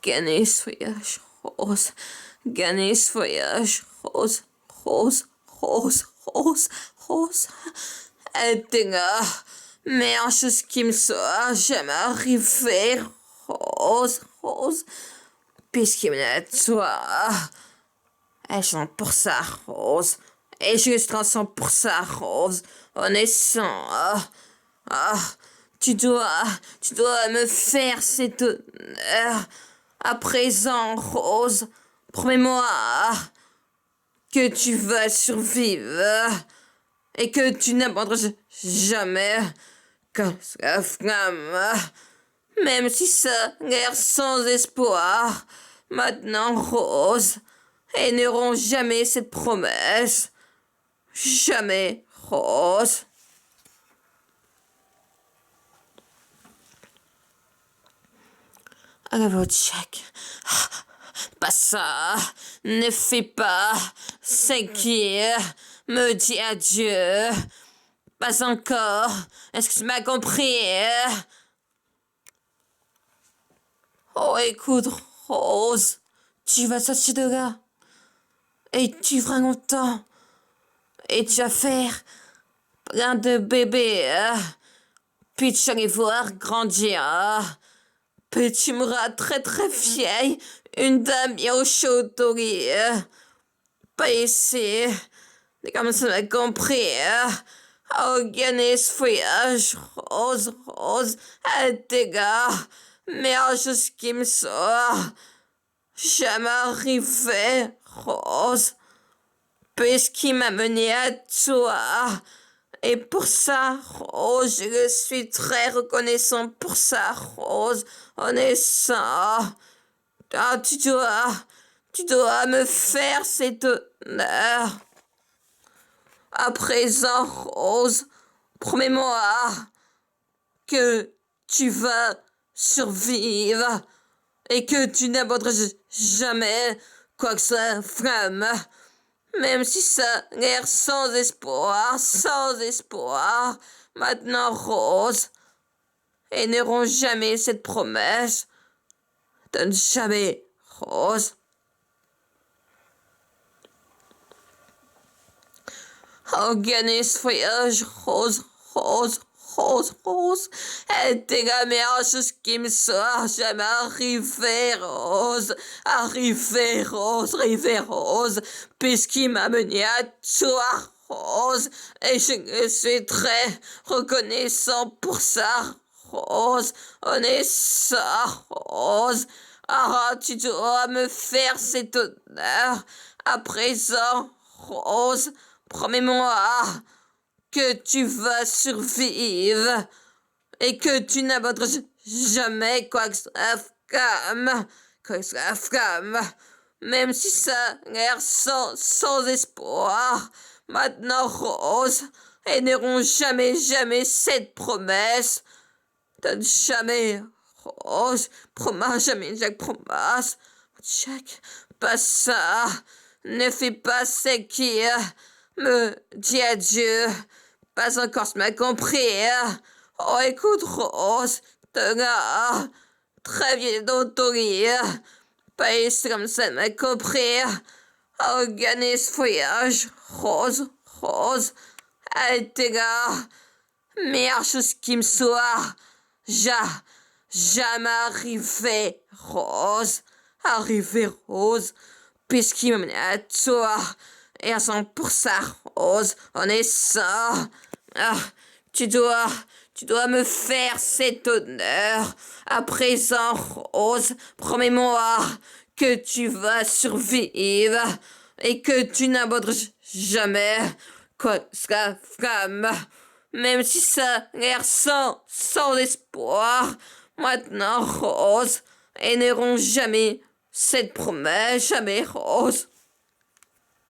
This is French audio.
gagner ce voyage rose, gagner ce voyage rose, rose, rose, rose, rose. Edgar, mais en chose qui me soit jamais arrivé, rose, rose, puisqu'il me l'a toi. Et je chante pour ça, rose, et juste en chante pour ça, rose, en naissant, ah, tu dois me faire cet honneur. À présent, Rose, promets-moi que tu vas survivre et que tu n'abandonneras jamais comme la flamme. Même si ça l'air sans espoir, maintenant, Rose, elles n'auront jamais cette promesse. Jamais, Rose. Alors, Jack, pas ça, ne fais pas, c'est qui me dit adieu. Pas encore, est-ce que tu m'as compris? Oh, écoute, Rose, tu vas sortir de là, et tu feras longtemps, et tu vas faire plein de bébés, puis tu vas les voir grandir. Puis tu mourras très très vieille, une dame bien au chaud au lit. Pas ici. Mais comme ça m'a compris. Organise ce voyage, Rose, Rose, à tes gars. Mais en chose qui me soit jamais arrivé, Rose. Puisqu'il m'a mené à toi. Et pour ça, Rose, je suis très reconnaissant pour ça, Rose. Honnêtement. Ah, tu dois me faire cet honneur. À présent, Rose, promets-moi que tu vas survivre et que tu n'abandonneras jamais quoi que ce soit, flamme. Même si ça a l'air sans espoir, sans espoir. Maintenant, Rose, elles n'auront jamais cette promesse. Donne jamais, Rose. Organise ce voyage, Rose, Rose, Rose, Rose. Et t'es la meilleure chose qui me soit jamais arrivé, Rose. Arrivé, Rose. Puisqu'il m'a mené à toi, Rose. Et je suis très reconnaissant pour ça, Rose. Honnêtement, Rose. Ah, tu dois me faire cet honneur. À présent, Rose, promets-moi que tu vas survivre et que tu n'abandonneras jamais quoi que ce soit flamme, même si ça a l'air sans espoir. Maintenant, Rose, elles n'auront jamais cette promesse. Donne jamais, Rose, promets jamais, Jack, promesse. Jack, pas ça, ne fais pas ce qui me dit adieu. Pas encore, tu m'as compris. Oh, écoute, Rose, t'es là, très bien dans ton lit. Pas ici comme ça, tu m'as compris. Organise ce voyage, Rose, Rose. Allez, t'es là, meilleure chose qui me soit. Jamais arrivé, Rose. Arrivé, Rose. Puisqu'il m'a mené à toi. Et à 100%, Rose, on est ça. Ah, tu dois me faire cet honneur. À présent, Rose, promets-moi que tu vas survivre et que tu n'abandonneras jamais quoi que soit flamme. Même si ça a l'air sans espoir. Maintenant, Rose, elles n'auront jamais cette promesse, jamais, Rose.